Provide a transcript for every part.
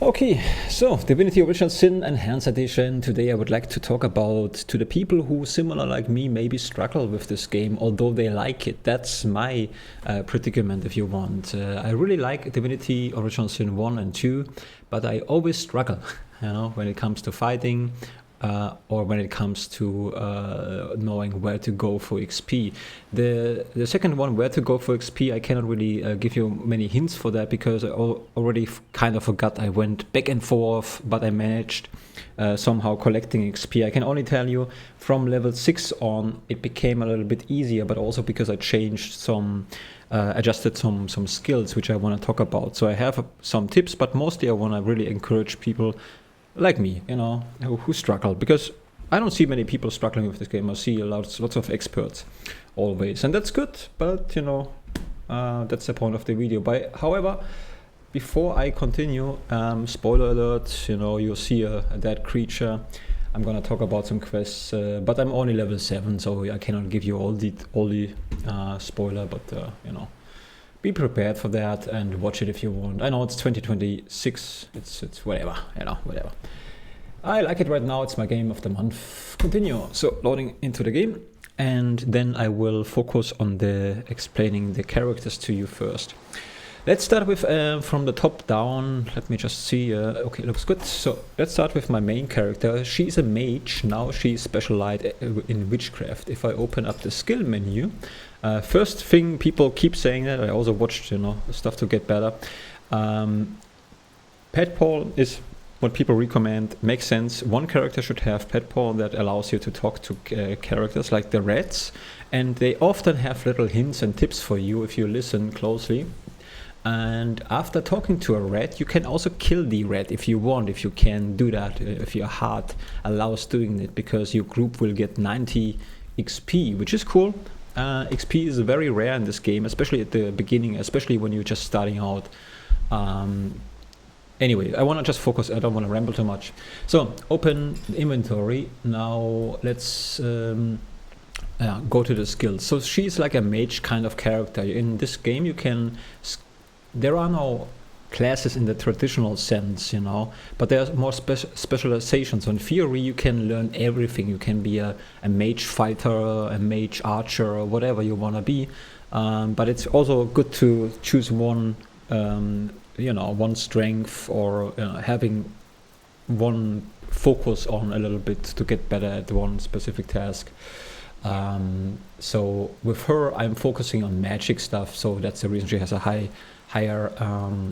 Okay, so Divinity Original Sin Enhanced Edition. Today I would like to talk about to the people who, similar like me, maybe struggle with this game, although they like it. That's my predicament, if you want. I really like Divinity Original Sin 1 and 2, but I always struggle, when it comes to fighting, or when it comes to knowing where to go for XP. The second one, where to go for XP, I cannot really give you many hints for that because I already kind of forgot. I went back and forth, but I managed somehow collecting XP. I can only tell you from level 6 on, it became a little bit easier, but also because I changed some adjusted some skills, which I want to talk about. So I have some tips, but mostly I want to really encourage people like me, who struggle, because I don't see many people struggling with this game. I see lots of experts always, and that's good, but that's the point of the video. However, before I continue, spoiler alert, you'll see a dead creature. I'm gonna talk about some quests, but I'm only level 7, so I cannot give you all the spoiler, but be prepared for that and watch it if you want. I know it's 2026, it's whatever, whatever. I like it right now, it's my game of the month. Continue. So loading into the game, and then I will focus on explaining the characters to you first. Let's start with from the top down. Let me just see. Okay, looks good. So let's start with my main character. She's a mage. Now she's specialized in witchcraft. If I open up the skill menu, first thing people keep saying that I also watched stuff to get better. Pet Paul is what people recommend. Makes sense. One character should have Pet Paul that allows you to talk to characters like the rats, and they often have little hints and tips for you if you listen closely. And after talking to a rat, you can also kill the rat if you want, if you can do that, if your heart allows doing it, because your group will get 90 XP, which is cool. XP is very rare in this game, especially at the beginning, especially when you're just starting out. Anyway, I want to just focus, I don't want to ramble too much. So, open inventory. Now, let's go to the skills. So, she's like a mage kind of character. In this game, you can... There are no classes in the traditional sense, but there's more specializations. In theory, you can learn everything. You can be a mage fighter, a mage archer, or whatever you want to be. But it's also good to choose one, one strength, or having one focus on a little bit to get better at one specific task. So with her, I'm focusing on magic stuff. So that's the reason she has a higher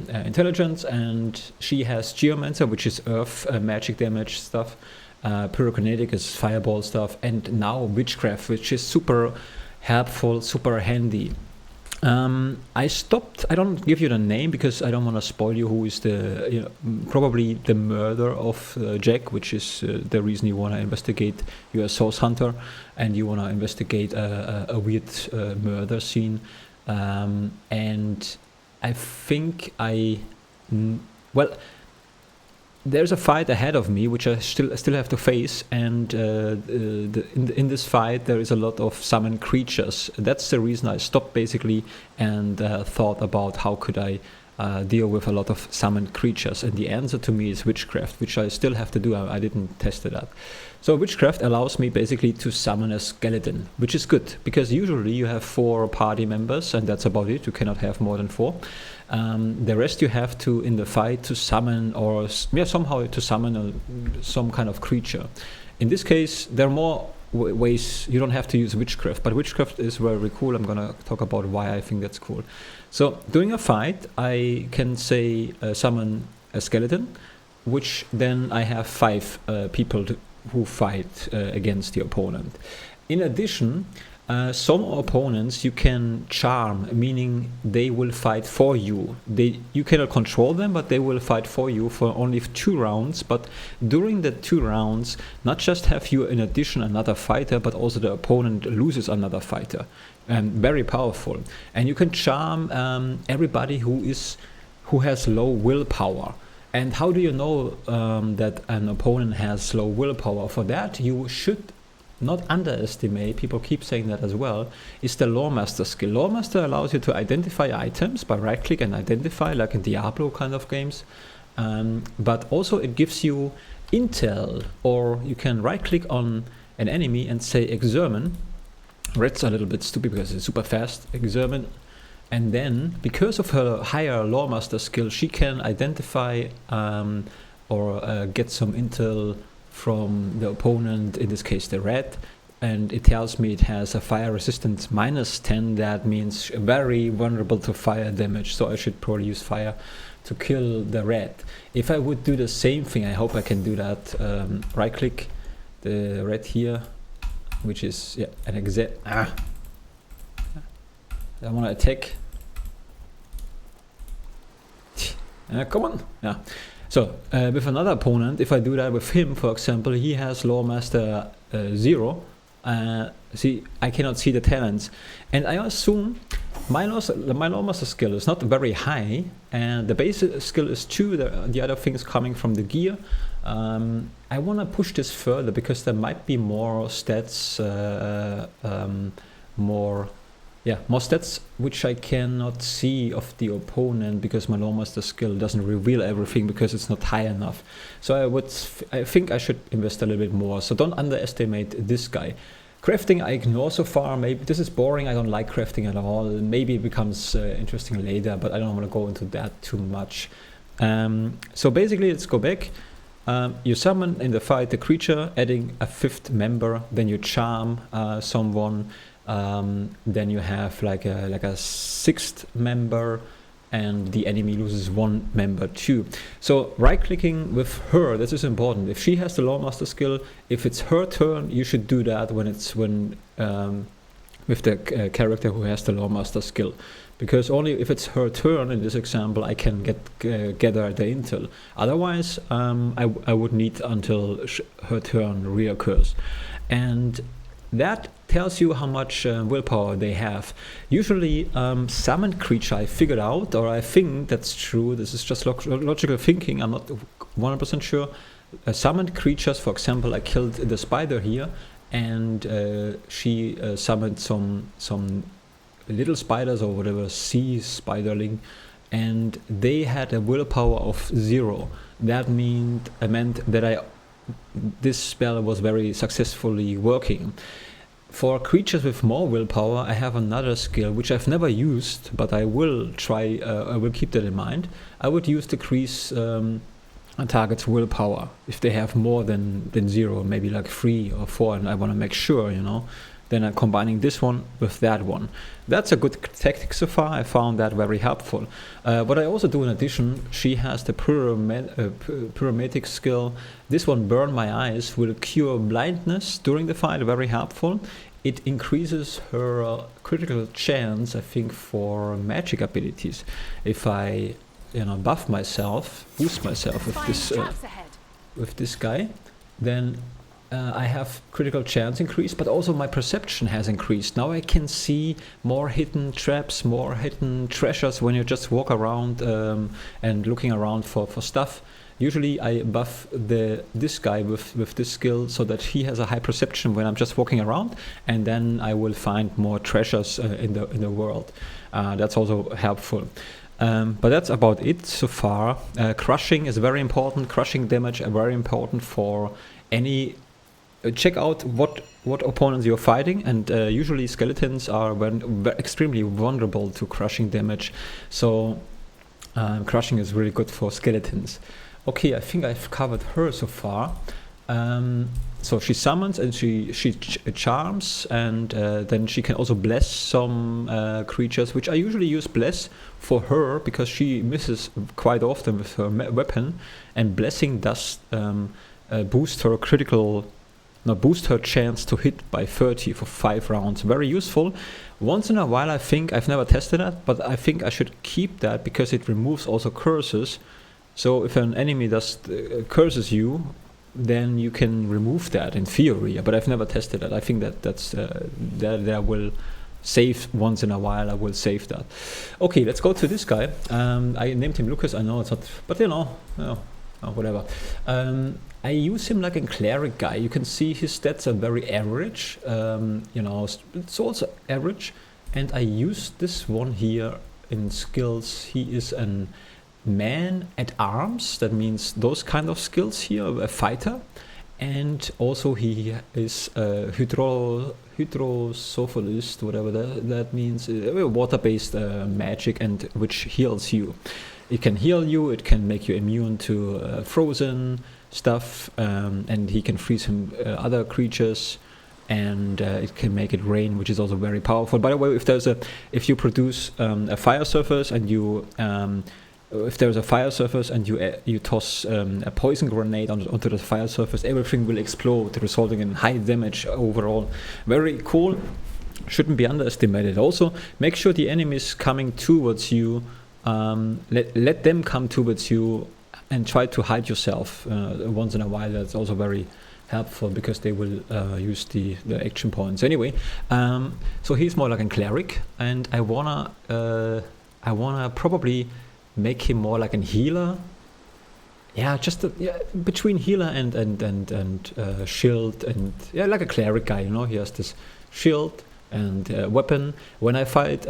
intelligence, and she has Geomancer, which is earth magic damage stuff. Pyrokinetic is fireball stuff, and now witchcraft, which is super helpful, super handy. I don't give you the name because I don't want to spoil you who is probably the murder of Jack, which is the reason you want to investigate. You're a source hunter and you want to investigate a weird murder scene, and I think there's a fight ahead of me which I still have to face, and in this fight there is a lot of summoned creatures. That's the reason I stopped basically and thought about how could I deal with a lot of summoned creatures, and the answer to me is witchcraft, which I still have to do. I didn't test it out. So witchcraft allows me basically to summon a skeleton, which is good because usually you have 4 party members and that's about it. You cannot have more than 4. The rest you have to, in the fight, to summon or somehow to summon some kind of creature. In this case, there are more ways. You don't have to use witchcraft, but witchcraft is very cool. I'm gonna talk about why I think that's cool. So during a fight, I can say summon a skeleton, which then I have 5 people who fight against the opponent. In addition, some opponents you can charm, meaning they will fight for you. You cannot control them, but they will fight for you for only 2 rounds. But during the 2 rounds, not just have you in addition another fighter, but also the opponent loses another fighter. Very powerful. And you can charm everybody who has low willpower. And how do you know that an opponent has low willpower? For that, you should not underestimate, people keep saying that as well, is the Loremaster skill. Loremaster allows you to identify items by right click and identify, like in Diablo kind of games. but also it gives you intel, or you can right click on an enemy and say examine. Red's a little bit stupid because it's super fast. Examine, and then because of her higher Lawmaster skill, she can identify or get some intel from the opponent, in this case the red, and it tells me it has a fire resistance -10. That means very vulnerable to fire damage, so I should probably use fire to kill the red. If I would do the same thing, I hope I can do that, right click the red here, which is an exact. I want to attack. Come on. Yeah. So with another opponent, if I do that with him, for example, he has Lawmaster 0. See, I cannot see the talents, and I assume my Lawmaster skill is not very high, and the base skill is 2. The other things coming from the gear. I want to push this further because there might be more stats, more stats which I cannot see of the opponent because my Lawmaster skill doesn't reveal everything because it's not high enough. So I think I should invest a little bit more. So don't underestimate this guy. Crafting I ignore so far. Maybe this is boring. I don't like crafting at all. Maybe it becomes interesting later, but I don't want to go into that too much. So basically, let's go back. You summon in the fight the creature, adding a 5th member. Then you charm someone. Then you have like a 6th member, and the enemy loses 1 member too. So right clicking with her, this is important. If she has the Lawmaster skill, if it's her turn, you should do that when with the character who has the Lawmaster skill, because only if it's her turn in this example I can gather the intel. Otherwise I would need until her turn reoccurs, and that tells you how much willpower they have. Usually summoned creature I figured out, or I think that's true, this is just logical thinking, I'm not 100% sure. Summoned creatures, for example, I killed the spider here, and she summoned some little spiders or whatever, sea spiderling, and they had a willpower of 0. That meant that this spell was very successfully working. For creatures with more willpower, I have another skill which I've never used, but I will try. I will keep that in mind. I would use decrease a target's willpower if they have more than 0, maybe like 3 or 4, and I want to make sure, Then I'm combining this one with that one. That's a good tactic so far. I found that very helpful. What I also do in addition, she has the pyromatic skill. This one, Burn My Eyes, will cure blindness during the fight, very helpful. It increases her critical chance, I think, for magic abilities. If I boost myself with this guy, then I have critical chance increase, but also my perception has increased. Now I can see more hidden traps, more hidden treasures when you just walk around and looking around for stuff. Usually I buff this guy with this skill so that he has a high perception when I'm just walking around, and then I will find more treasures in the world. That's also helpful. But that's about it so far. Crushing is very important. Crushing damage are very important for any. Check out what opponents you're fighting, and usually skeletons are extremely vulnerable to crushing damage. So crushing is really good for skeletons. Okay, I think I've covered her so far. So she summons and she charms, and then she can also bless some creatures, which I usually use bless for her because she misses quite often with her weapon, and blessing does boost her chance to hit by 30 for 5 rounds. Very useful. Once in a while, I think, I've never tested that, but I think I should keep that because it removes also curses. So if an enemy curses you, then you can remove that in theory, but I've never tested that. I think that I will save once in a while. I will save that. Okay, let's go to this guy. I named him Lucas. I know it's not, but whatever. I use him like a cleric guy. You can see his stats are very average. It's also average. And I use this one here in skills. He is an man at arms, that means those kind of skills here, a fighter. And also he is a hydrocephalist, whatever that means, water-based magic, and which heals you. It can heal you, it can make you immune to frozen stuff, and he can freeze him, other creatures, and it can make it rain, which is also very powerful. By the way, if you produce a fire surface and you you toss a poison grenade onto the fire surface, everything will explode, resulting in high damage overall. Very cool. Shouldn't be underestimated. Also, make sure the enemies coming towards you, let them come towards you, and try to hide yourself once in a while. That's also very helpful because they will use the action points. Anyway, so he's more like a cleric, and I wanna probably make him more like a healer. Yeah, just between healer and shield, and like a cleric guy. You know, he has this shield and weapon. When I fight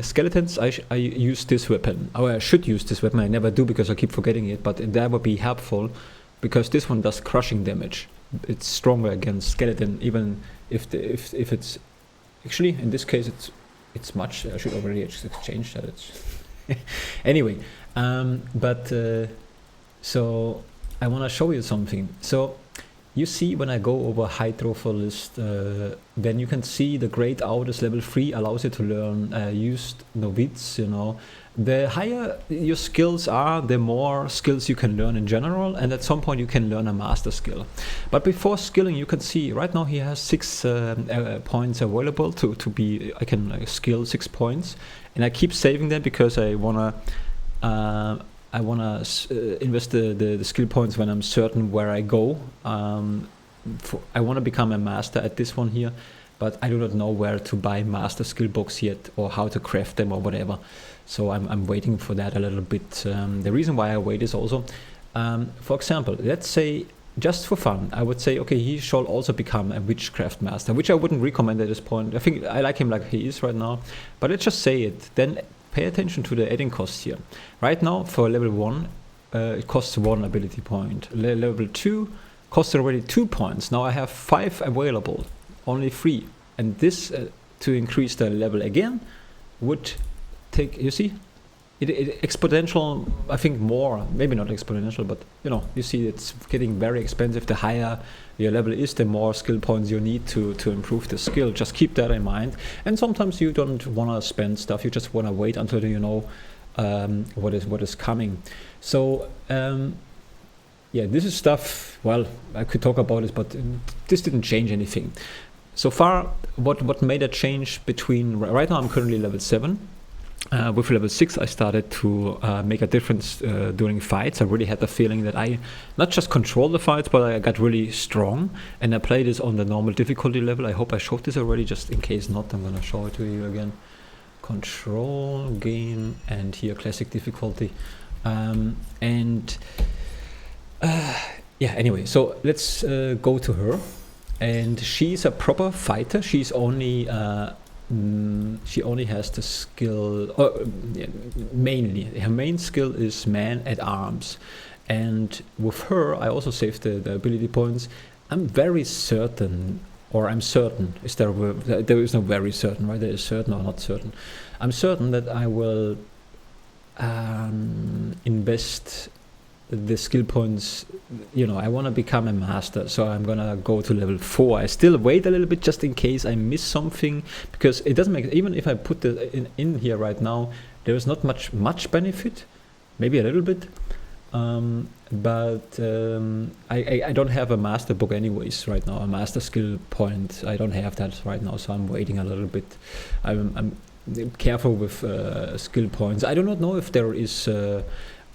skeletons, I use this weapon. Or I should use this weapon. I never do because I keep forgetting it. But that would be helpful because this one does crushing damage. It's stronger against skeleton, even if it's actually in this case it's much. I should already exchange that. It's anyway, so I want to show you something. So you see when I go over hydrophalist, then you can see the Great Out is level 3, allows you to learn used novice, you know. The higher your skills are, the more skills you can learn in general, and at some point you can learn a master skill. But before skilling, you can see right now he has 6 points available to be, I can skill 6 points, and I keep saving them because I wanna invest the skill points when I'm certain where I go. I want to become a master at this one here, but I do not know where to buy master skill books yet, or how to craft them or whatever. So I'm waiting for that a little bit. The reason why I wait is also, for example, let's say just for fun, I would say, okay, he shall also become a witchcraft master, which I wouldn't recommend at this point. I think I like him like he is right now, but let's just say it. Then pay attention to the adding costs here. Right now for level 1, it costs 1 ability point. Level 2 costs already 2 points. Now I have 5 available, only 3. And this, to increase the level again, would take, you see, it exponential, I think more, maybe not exponential, but you know, you see it's getting very expensive. The higher your level is, the more skill points you need to improve the skill. Just keep that in mind. And sometimes you don't want to spend stuff, you just want to wait until you know what is coming. So yeah, this is stuff, well, I could talk about this, but this didn't change anything. So far, what made a change between, right now I'm currently level 7. With level 6 I started to make a difference during fights. I really had the feeling that I not just control the fights, but I got really strong, and I played this on the normal difficulty level. I hope I showed this already, just in case not, I'm gonna show it to you again. Control, game, and here classic difficulty. Yeah, anyway, so let's go to her. And she's a proper fighter. She's only she only has the skill, mainly her main skill is man at arms, and with her I also saved the ability points. I'm very certain, or I'm certain, there is no very certain, right? There is certain or not certain. I'm certain that I will invest the skill points. You know, I want to become a master, so I'm gonna go to level 4. I still wait a little bit just in case I miss something, because it doesn't make, even if I put the in here right now, there is not much benefit, maybe a little bit, but I don't have a master book anyways right now, a master skill point. I don't have that right now, so I'm waiting a little bit. I'm careful with skill points. I do not know if there is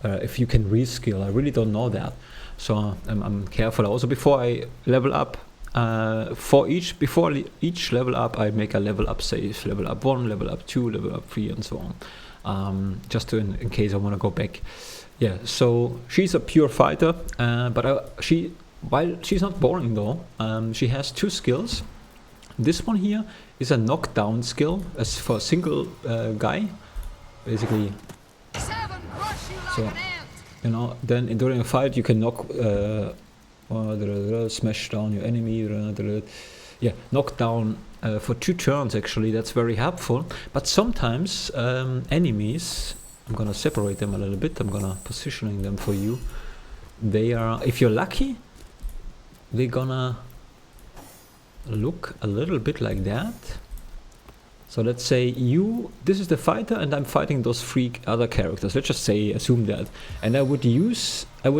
if you can reskill. I really don't know that, so I'm careful. Also, before I level up, before each level up, I make a level up save. Level up 1, level up 2, level up 3, and so on. Just to in case I want to go back. Yeah. So she's a pure fighter, but while she's not boring though, she has 2 skills. This one here is a knockdown skill, as for a single guy, basically. So So, you know, then during a fight you can knock, smash down your enemy, yeah, knock down for 2 turns actually. That's very helpful. But sometimes enemies, I'm gonna separate them a little bit, I'm gonna positioning them for you. They are, if you're lucky, they're gonna look a little bit like that. So let's say this is the fighter and I'm fighting those 3 other characters. Let's just say, assume that. And I would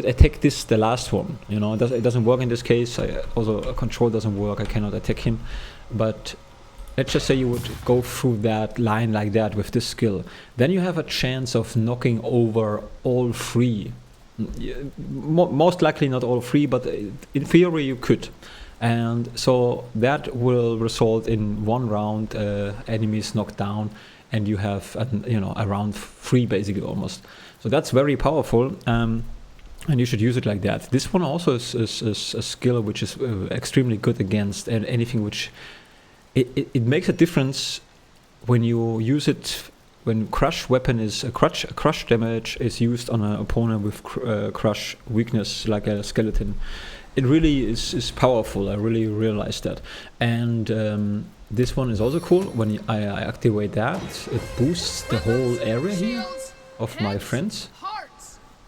attack the last one. You know, it doesn't work in this case. Also, a control doesn't work. I cannot attack him. But let's just say you would go through that line like that with this skill. Then you have a chance of knocking over all 3. Most likely not all 3, but in theory you could. And so that will result in 1 round, enemies knocked down, and you have a round 3 basically almost. So that's very powerful, and you should use it like that. This one also is a skill which is extremely good against anything which it makes a difference when you use it. When crush weapon is crush damage is used on an opponent with crush weakness like a skeleton. It really is powerful. I really realized that. And this one is also cool. When I activate that, it boosts the whole area here of my friends.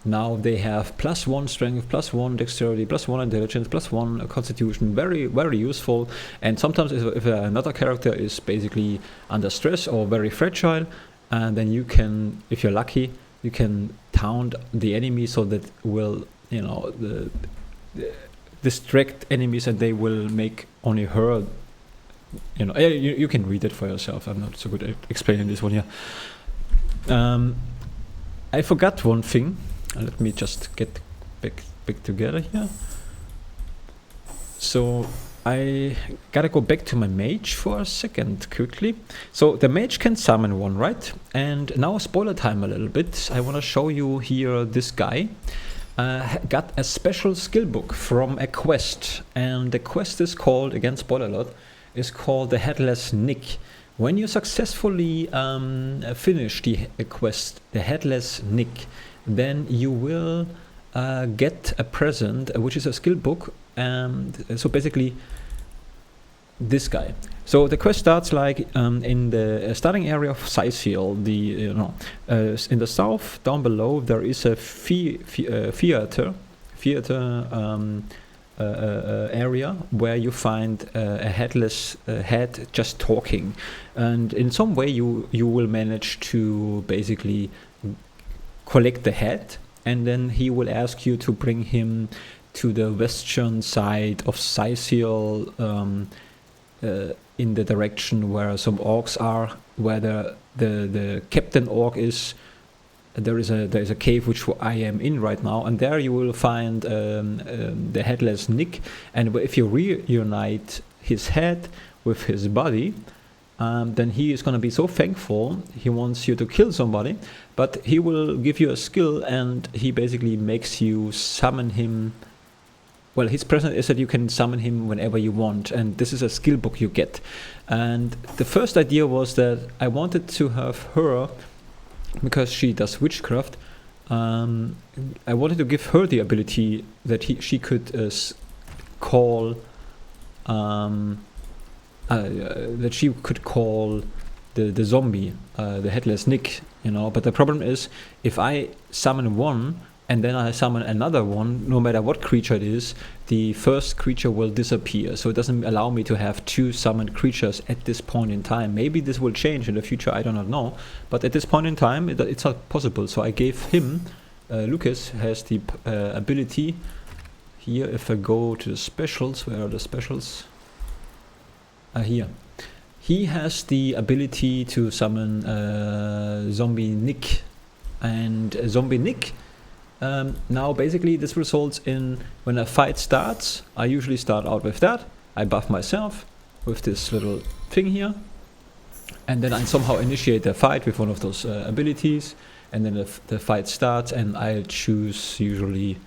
Now they have +1 strength, +1 dexterity, +1 intelligence, +1 constitution. Very, very useful. And sometimes if another character is basically under stress or very fragile, then you can, if you're lucky, you can taunt the enemy so that will, distract enemies, and they will make only her, you can read it for yourself. I'm not so good at explaining this one here. I forgot one thing. Let me just get back together here. So I gotta go back to my mage for a second quickly. So the mage can summon one, right? And now spoiler time a little bit. I want to show you here this guy. Got a special skill book from a quest, and the quest is called, again spoiler alert, is called the Headless Nick. When you successfully finish the quest, the Headless Nick, then you will get a present, which is a skill book. And so basically this guy. So the quest starts like in the starting area of Scythial. In the south down below there is a theater area where you find a headless head just talking, and in some way you will manage to basically collect the head, and then he will ask you to bring him to the western side of Scythial, in the direction where some orcs are, where the captain orc is. There is a cave which I am in right now, and there you will find the Headless Nick. And if you reunite his head with his body, then he is going to be so thankful. He wants you to kill somebody, but he will give you a skill, and he basically makes you summon him. Well, his present is that you can summon him whenever you want, and this is a skill book you get. And the first idea was that I wanted to have her, because she does witchcraft, I wanted to give her the ability that she could call, that she could call the zombie, the Headless Nick, But the problem is, if I summon one, and then I summon another one, no matter what creature it is, the first creature will disappear. So it doesn't allow me to have 2 summoned creatures at this point in time. Maybe this will change in the future, I do not know. But at this point in time, it's not possible. So I gave him, Lucas has the ability, here if I go to the specials, where are the specials? Here. He has the ability to summon Zombie Nick. And Zombie Nick, now basically this results in, when a fight starts, I usually start out with that. I buff myself with this little thing here, and then I somehow initiate the fight with one of those abilities, and then the fight starts, and I choose usually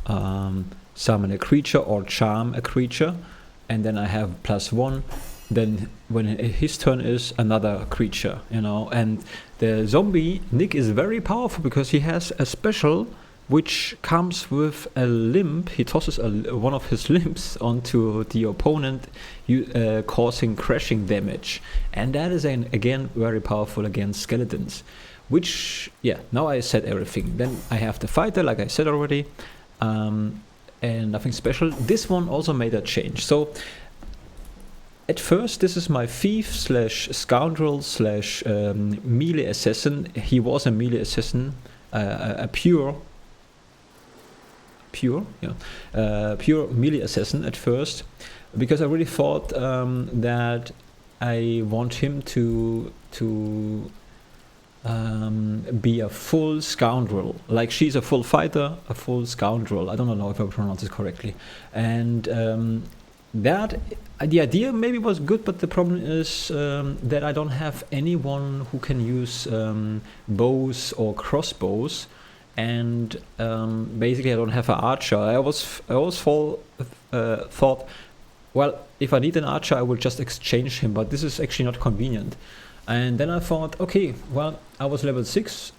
summon a creature or charm a creature, and then I have +1 then when his turn is another creature, you know. And the zombie Nick is very powerful because he has a special which comes with a limb. He tosses one of his limbs onto the opponent, causing crashing damage, and that is again very powerful against skeletons. Which, yeah, now I said everything. Then I have the fighter, like I said already, and nothing special. This one also made a change. So at first, this is my thief slash scoundrel slash melee assassin. He was a melee assassin, a pure melee assassin at first, because I really thought that I want him to be a full scoundrel. Like, she's a full fighter, a full scoundrel. I don't know if I pronounce it correctly. And that the idea maybe was good, but the problem is that I don't have anyone who can use bows or crossbows, and basically I don't have an archer. I always thought, well, if I need an archer, I will just exchange him, but this is actually not convenient. And then I thought, okay, well, I was level 6.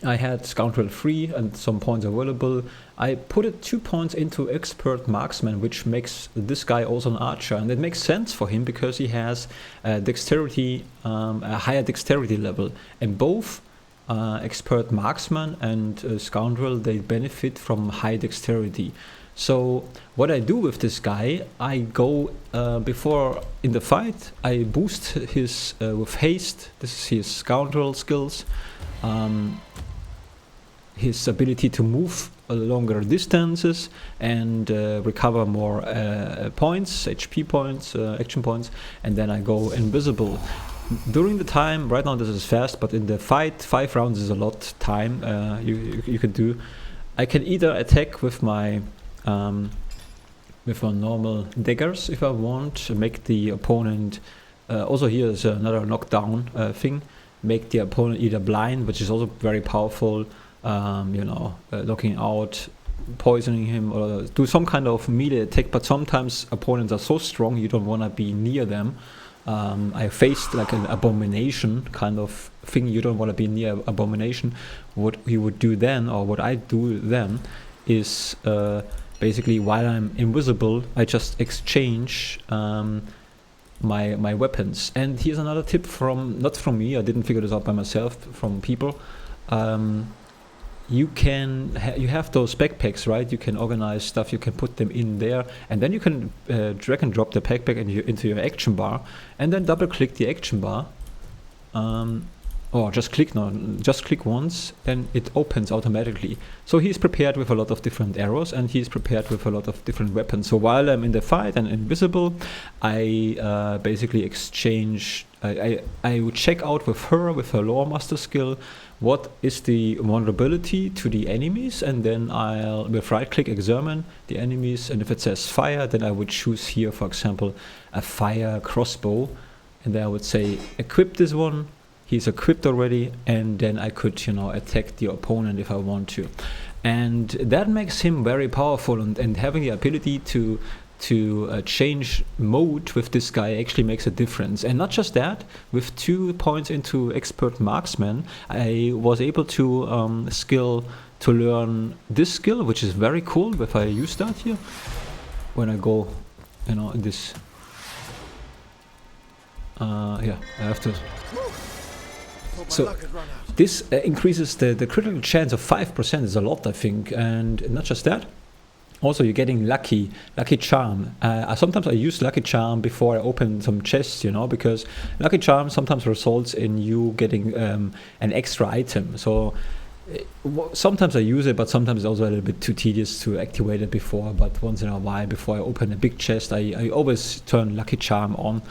I had Scoundrel 3 and some points available. I put it 2 points into Expert Marksman, which makes this guy also an archer. And it makes sense for him because he has dexterity, a higher dexterity level. And both Expert Marksman and Scoundrel, they benefit from high dexterity. So what I do with this guy, I go before in the fight, I boost his with haste. This is his Scoundrel skills. His ability to move longer distances and recover more points, HP points, action points, and then I go invisible. During the time, right now this is fast, but in the fight, 5 rounds is a lot time you can do. I can either attack with my normal daggers if I want to make the opponent. Also here is another knockdown thing. Make the opponent either blind, which is also very powerful. Knocking out, poisoning him, or do some kind of melee attack. But sometimes opponents are so strong you don't want to be near them. I faced like an abomination kind of thing. You don't want to be near abomination. What you would do then, or what I do then, is basically while I'm invisible, I just exchange my weapons. And here's another tip not from me. I didn't figure this out by myself. From people. You have those backpacks, right? You can organize stuff, you can put them in there, and then you can drag and drop the backpack into your action bar, and then double click the action bar, or just click once, then it opens automatically. So he's prepared with a lot of different arrows, and he's prepared with a lot of different weapons. So while I'm in the fight and invisible, I basically exchange. I would check out with her Lore Master skill what is the vulnerability to the enemies, and then I'll with right click examine the enemies, and if it says fire, then I would choose here, for example, a fire crossbow, and then I would say equip this one. He's equipped already, and then I could attack the opponent if I want to, and that makes him very powerful, and having the ability to change mode with this guy actually makes a difference. And not just that, with 2 points into Expert Marksman, I was able to learn this skill, which is very cool if I use that here. When I go, in this, I have to. So this increases the critical chance of 5%. Is a lot, I think, and not just that. Also, you're getting lucky charm. Sometimes I use lucky charm before I open some chests, because lucky charm sometimes results in you getting an extra item. So sometimes I use it, but sometimes it's also a little bit too tedious to activate it before. But once in a while, before I open a big chest, I always turn lucky charm on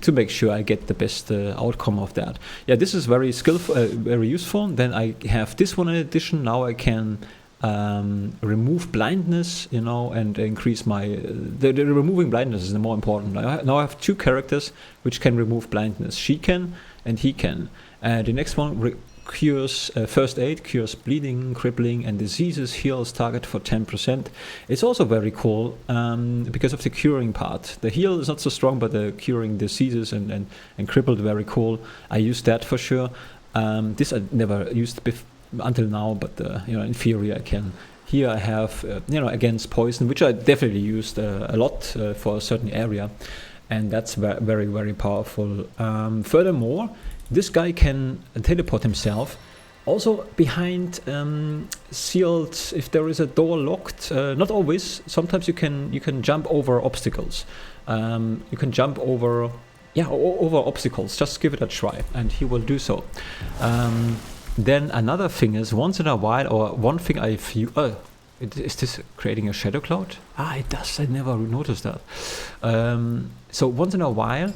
to make sure I get the best outcome of that. Yeah, this is very skillful, very useful. Then I have this one in addition. Now I can remove blindness, and increase my the removing blindness is the more important. Now I have 2 characters which can remove blindness. She can and he can. The next one cures first aid, cures bleeding, crippling, and diseases, heals target for 10%. It's also very cool because of the curing part. The heal is not so strong, but the curing diseases and crippled, very cool. I use that for sure. This I never used until now, but in theory I can. Here I have against poison, which I definitely used a lot for a certain area, and that's very, very powerful. Furthermore, this guy can teleport himself. Also behind sealed, if there is a door locked, not always. Sometimes you can jump over obstacles. You can jump over over obstacles. Just give it a try, and he will do so. Then another thing is, once in a while, or one thing is this creating a shadow cloud? It does. I never noticed that. So once in a while,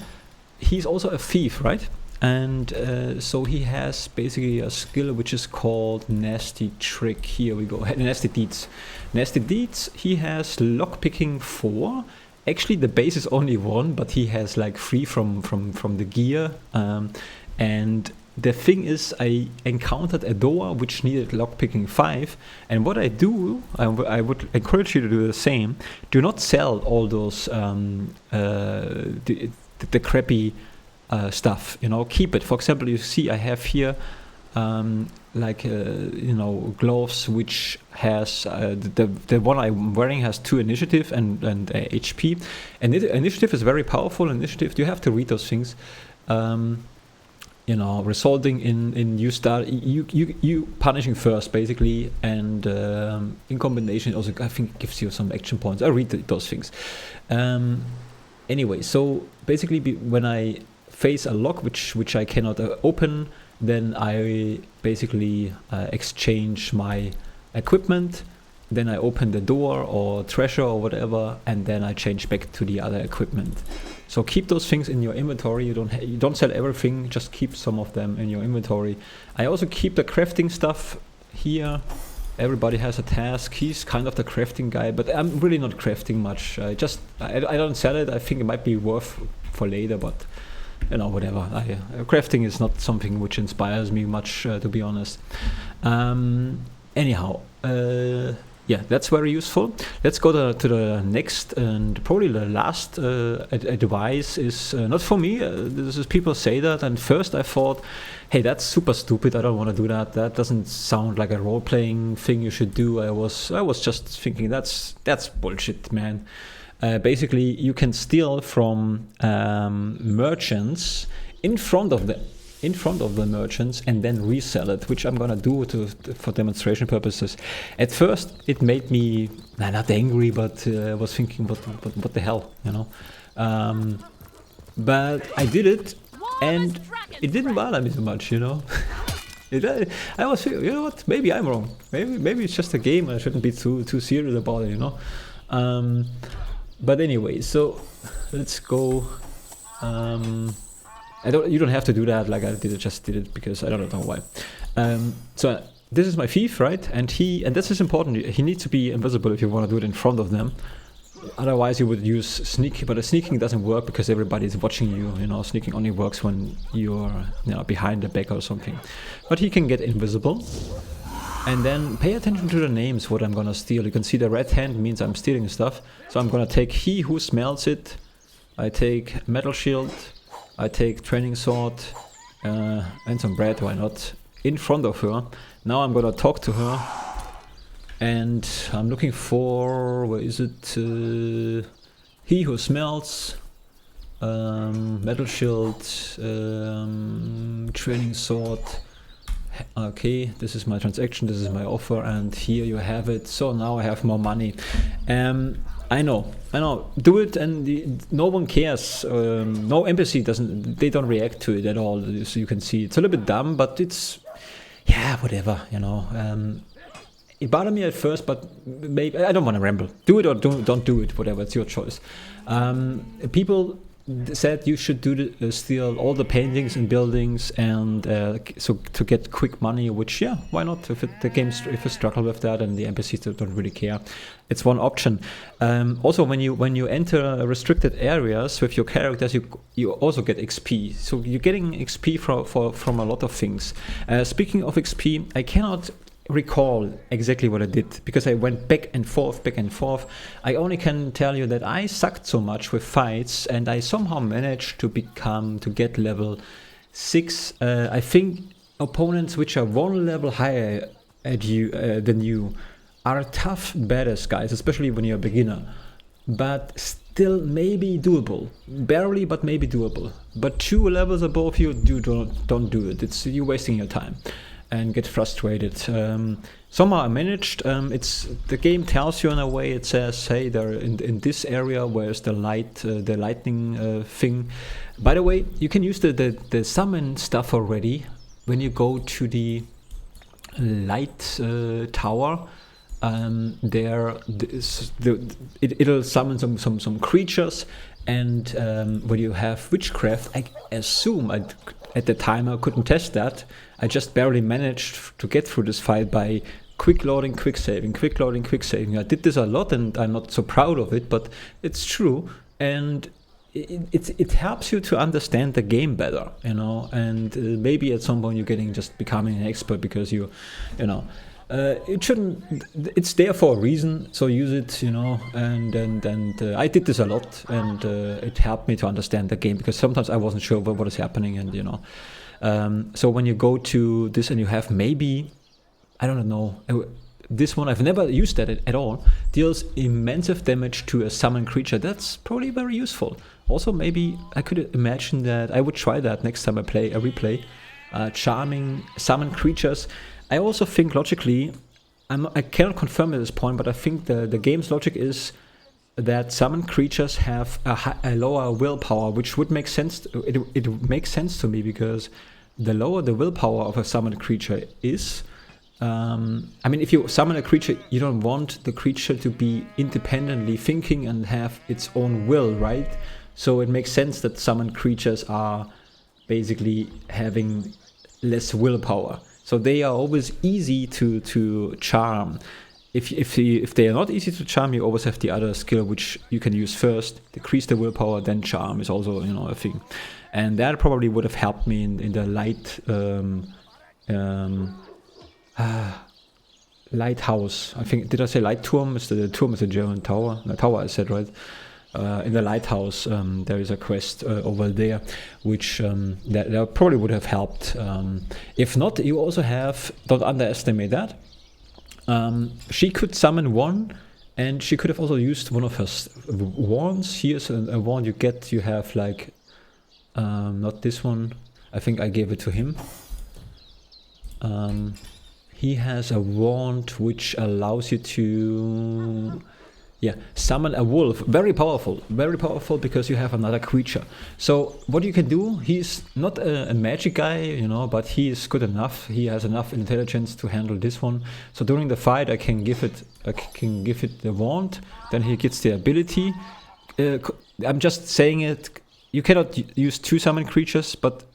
he's also a thief, right? And so he has basically a skill which is called Nasty Trick. Here we go. Nasty Deeds. Nasty Deeds, he has lockpicking 4. Actually, the base is only 1, but he has like 3 from the gear. And the thing is, I encountered a door which needed lockpicking 5, and what I do, I would encourage you to do the same. Do not sell all those the crappy stuff. Keep it. For example, you see I have here gloves which has the one I'm wearing has 2 initiative and HP, and initiative is very powerful. Initiative, you have to read those things. Resulting in you punishing first, basically, and in combination also I think gives you some action points. I read those things. Anyway, so basically when I face a lock which I cannot open, then I basically exchange my equipment. Then I open the door or treasure or whatever, and then I change back to the other equipment. So keep those things in your inventory. You don't sell everything, just keep some of them in your inventory. I also keep the crafting stuff here. Everybody has a task. He's kind of the crafting guy, but I'm really not crafting much. I don't sell it. I think it might be worth for later, but whatever. Crafting is not something which inspires me much, to be honest. Anyhow, that's very useful. Let's go to the next and probably the last advice is not for me. This is people say that, and first I thought, hey, that's super stupid. I don't want to do that. That doesn't sound like a role-playing thing you should do. I was just thinking that's bullshit, man. Basically, you can steal from merchants in front of the merchants and then resell it, which I'm gonna do for demonstration purposes. At first, it made me not angry, but I was thinking, what the hell, But I did it, and it didn't bother me so much, I was thinking, what? Maybe I'm wrong. Maybe it's just a game. I shouldn't be too serious about it, But anyway, so let's go. You don't have to do that like I did. I just did it because I don't know why. So this is my thief, right? And this is important. He needs to be invisible if you want to do it in front of them. Otherwise, you would use sneak, but the sneaking doesn't work because everybody is watching you. Sneaking only works when you're behind the back or something. But he can get invisible. And then pay attention to the names, what I'm gonna steal. You can see the red hand means I'm stealing stuff. So I'm gonna take he who smells it. I take metal shield. I take training sword. And some bread, why not? In front of her. Now I'm gonna talk to her. And I'm looking for, where is it? He who smells. Metal shield. Training sword. Okay, this is my transaction, this is my offer, and here you have it. So now I have more money. I know, do it, and no one cares. No NPC they don't react to it at all. So you can see it's a little bit dumb, but it's, whatever, It bothered me at first, but maybe I don't want to ramble. Do it or don't do it, whatever, it's your choice. People said you should do steal all the paintings and buildings, and so to get quick money. Which, yeah, why not? If you struggle with that and the NPCs don't really care, it's one option. Also, when you enter restricted areas with your characters, you also get XP. So you're getting XP from a lot of things. Speaking of XP, I cannot recall exactly what I did because I went back and forth. I only can tell you that I sucked so much with fights, and I somehow managed to get level 6. I think opponents which are one level higher than you are tough badass guys, especially when you're a beginner, but still maybe doable. Barely, but maybe doable. But 2 levels above you, don't do it. You're wasting your time and get frustrated. Somehow I managed. The game tells you in a way. It says, hey, they're in this area. Where's the lightning thing? By the way, you can use the summon stuff already when you go to the light tower. It'll summon some creatures, and when you have witchcraft, I assume at the time I couldn't test that. I just barely managed to get through this fight by quick loading, quick saving. I did this a lot, and I'm not so proud of it, but it's true, and it helps you to understand the game better, and maybe at some point you're becoming an expert because it shouldn't. It's there for a reason, so use it, And I did this a lot, and it helped me to understand the game because sometimes I wasn't sure what is happening, and so when you go to this and you have maybe, I don't know, this one I've never used that at all. Deals immense damage to a summoned creature. That's probably very useful. Also, maybe I could imagine that I would try that next time I replay. Charming summon creatures. I also think logically, I cannot confirm at this point, but I think the game's logic is that summoned creatures have a lower willpower, which would make sense. It makes sense to me because the lower the willpower of a summoned creature is, if you summon a creature, you don't want the creature to be independently thinking and have its own will, right? So it makes sense that summoned creatures are basically having less willpower. So they are always easy to charm. If they are not easy to charm, you always have the other skill which you can use first. Decrease the willpower, then charm is also a thing, and that probably would have helped me in the lighthouse. I think, did I say Lightturm? The Turm is a German tower. The tower I said, right? In the lighthouse, there is a quest over there, which that probably would have helped. If not, you also have, don't underestimate that. She could summon one, and she could have also used one of her wands. Here's a wand you get. You have like, not this one. I think I gave it to him. He has a wand which allows you to summon a wolf. Very powerful because you have another creature. So what you can do, he's not a magic guy, but he is good enough. He has enough intelligence to handle this one. So during the fight, I can give it the wand. Then he gets the ability. I'm just saying it. You cannot use 2 summon creatures, but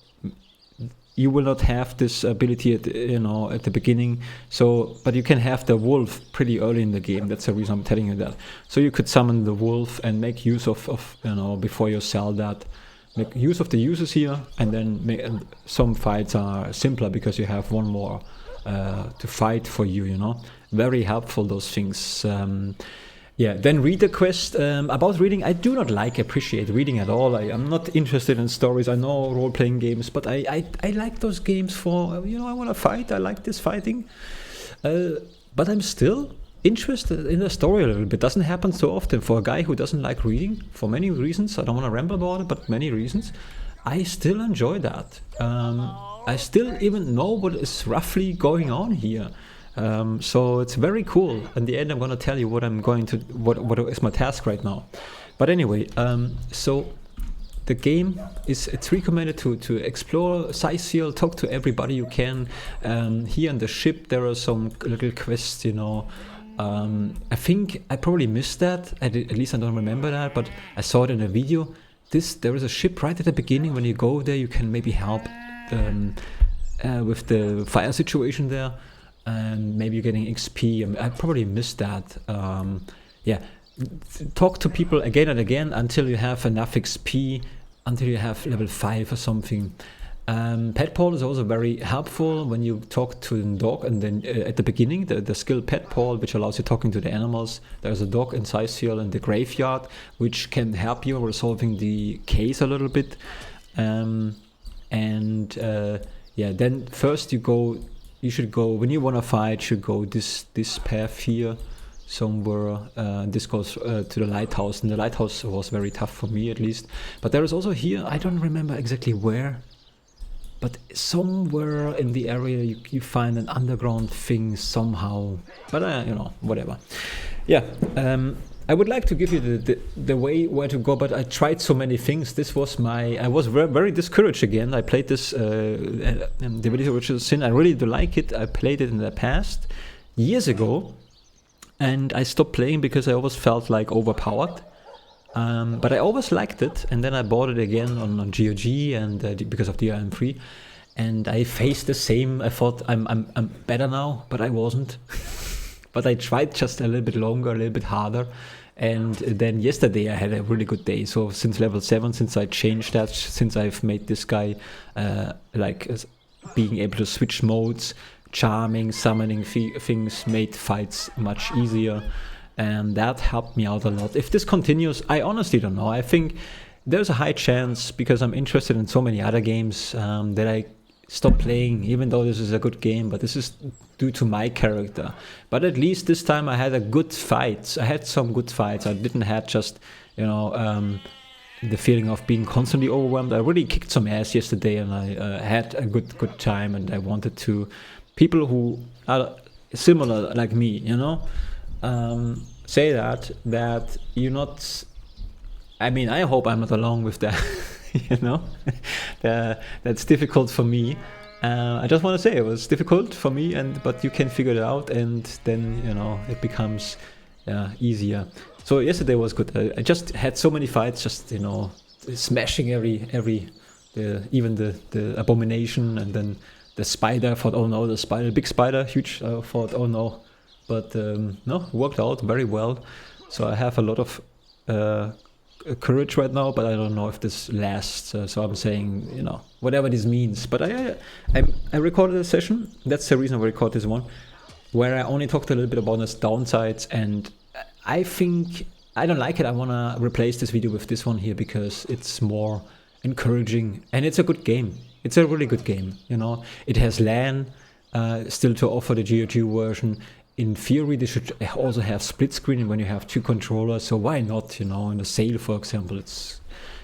you will not have this ability at the beginning. So, but you can have the wolf pretty early in the game. That's the reason I'm telling you that. So you could summon the wolf and make use of before you sell that, make use of the uses here, and then some fights are simpler because you have one more to fight for you. Very helpful, those things. Then read the quest. About reading, I do not appreciate reading at all. I'm not interested in stories. I know role-playing games, but I like those games for, I want to fight. I like this fighting. But I'm still interested in the story a little bit. Doesn't happen so often for a guy who doesn't like reading, for many reasons. I don't want to ramble about it, but many reasons. I still enjoy that. I still even know what is roughly going on here. So it's very cool. In the end, I'm going to tell you what is my task right now. But anyway, so the game it's recommended to explore Sightseal, talk to everybody you can. Here on the ship, there are some little quests, I think I probably missed that. At least I don't remember that, but I saw it in a video. there is a ship right at the beginning. When you go there, you can maybe help with the fire situation there, and maybe you're getting XP. I probably missed that. Yeah, talk to people again and again until you have enough XP, until you have level 5 or something. Pet Paul is also very helpful when you talk to the dog, and then at the beginning, the skill Pet Paul, which allows you talking to the animals. There's a dog in Scythial in the graveyard, which can help you resolving the case a little bit. Yeah, then first you should go, when you want to fight, you should go this path here somewhere. This goes to the lighthouse, and the lighthouse was very tough for me at least. But there is also here, I don't remember exactly where, but somewhere in the area you find an underground thing somehow. But whatever. Yeah, I would like to give you the way where to go, but I tried so many things. I was very, very discouraged again. I played this Divinity Original Sin. I really do like it. I played it in the past, years ago, and I stopped playing because I always felt like overpowered. But I always liked it, and then I bought it again on GOG, and because of the DRM3, and I faced the same. I thought I'm better now, but I wasn't. But I tried just a little bit longer, a little bit harder, and then yesterday I had a really good day. So since level 7, since I changed that, since I've made this guy being able to switch modes, charming, summoning things, made fights much easier. And that helped me out a lot. If this continues, I honestly don't know. I think there's a high chance, because I'm interested in so many other games, that I stop playing, even though this is a good game. But this is due to my character. But at least this time I had a good fight. I had some good fights. I didn't have just, the feeling of being constantly overwhelmed. I really kicked some ass yesterday, and I had a good time. And I wanted to, people who are similar like me, say that you're not. I mean, I hope I'm not alone with that. That's difficult for me. I just want to say it was difficult for me, but you can figure it out, and then it becomes easier. So yesterday was good. I just had so many fights, just smashing even the abomination, and then the spider. I thought, oh no, the spider, big spider, huge. I thought, oh no. But no, worked out very well. So I have a lot of courage right now, but I don't know if this lasts. So I'm saying, whatever this means. But I recorded a session. That's the reason I record this one, where I only talked a little bit about its downsides. And I think I don't like it. I want to replace this video with this one here, because it's more encouraging, and it's a good game. It's a really good game. It has LAN still to offer, the GOG version. In theory, they should also have split screen when you have 2 controllers. So why not? In a sale, for example,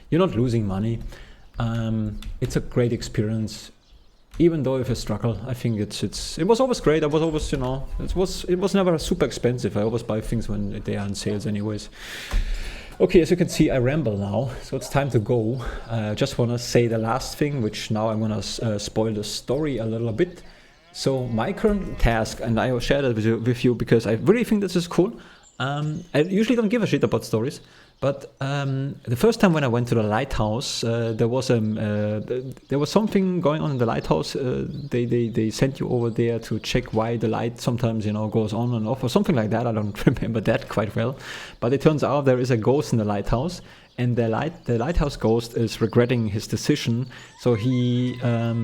you're not losing money. It's a great experience, even though if I struggle. I think it was always great. I was always it was never super expensive. I always buy things when they are on sales, anyways. Okay, as you can see, I ramble now, so it's time to go. I just want to say the last thing, which now I'm gonna spoil the story a little bit. So my current task, and I will share that with you because I really think this is cool. I usually don't give a shit about stories, but the first time when I went to the lighthouse, there was something going on in the lighthouse. They sent you over there to check why the light sometimes goes on and off or something like that. I don't remember that quite well, but it turns out there is a ghost in the lighthouse. And the lighthouse ghost is regretting his decision. So he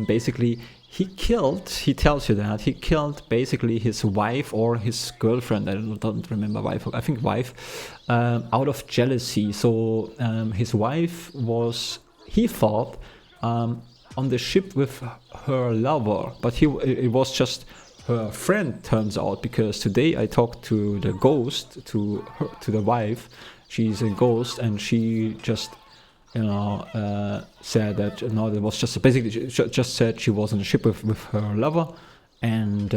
basically he tells you that he killed basically his wife or his girlfriend. I don't remember wife. I think wife, out of jealousy. So his wife was, he thought, on the ship with her lover, but it was just her friend. Turns out, because today I talked to the ghost, to the wife. She's a ghost, and she just, said that it was just basically just said she was on a ship with her lover, and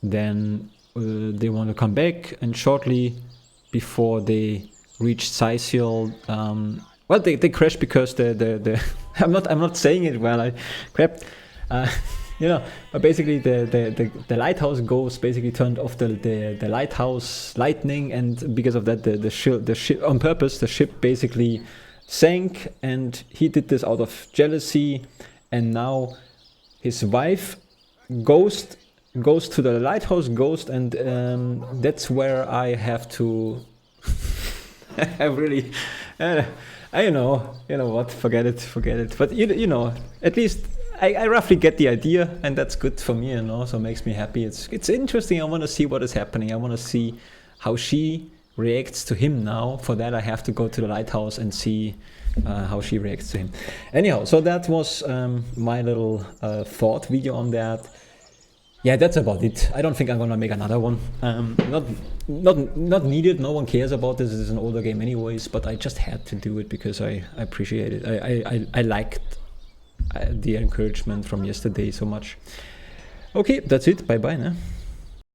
then they want to come back. And shortly before they reached Scythial, they crashed because the I'm not saying it well. I crapped. But basically the lighthouse ghost basically turned off the lighthouse lightning, and because of that the ship on purpose, the ship basically sank, and he did this out of jealousy, and now his wife goes to the lighthouse ghost, and that's where I have to I really I you know what, forget it, but you know, at least I roughly get the idea, and that's good for me, so it makes me happy. It's interesting. I want to see what is happening. I want to see how she reacts to him now. For that I have to go to the lighthouse and see how she reacts to him. Anyhow, so that was my little thought video on that. Yeah, that's about it. I don't think I'm gonna make another one. Not needed. No one cares about this. It's an older game anyways, but I just had to do it because I appreciate it. I liked the encouragement from yesterday so much. Okay, that's it. Bye bye now.